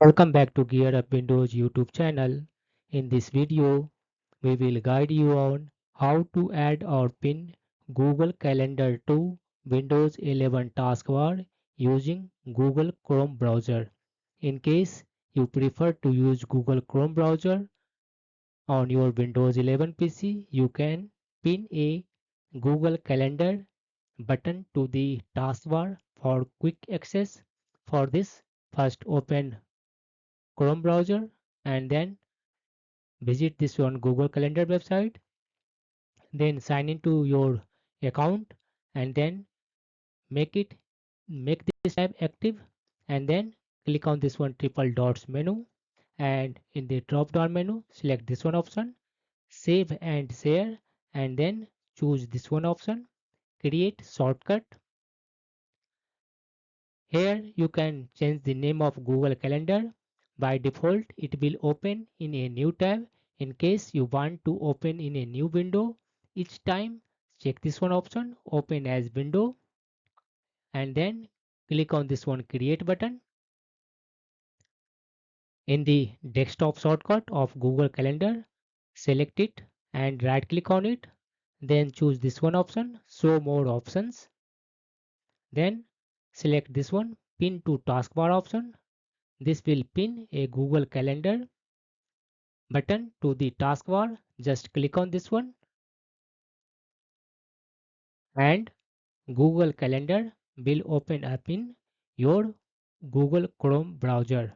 Welcome back to Gear Up Windows YouTube channel. In this video, we will guide you on how to add or pin Google Calendar to Windows 11 taskbar using Google Chrome browser. In case you prefer to use Google Chrome browser on your Windows 11 PC, you can pin a Google Calendar button to the taskbar for quick access. For this, first open Chrome browser and then visit this one Google Calendar website, then sign into your account and then make this tab active and then click on this one triple dots menu, and in the drop down menu select this one option, save and share, and then choose this one option, create shortcut. Here you can change the name of Google Calendar. By default, it will open in a new tab. In case you want to open in a new window, each time check this one option, open as window, and then click on this one create button. In the desktop shortcut of Google Calendar, select it and right click on it. Then choose this one option, show more options. Then select this one pin to taskbar option. This will pin a Google Calendar button to the taskbar. Just click on this one and Google Calendar will open up in your Google Chrome browser.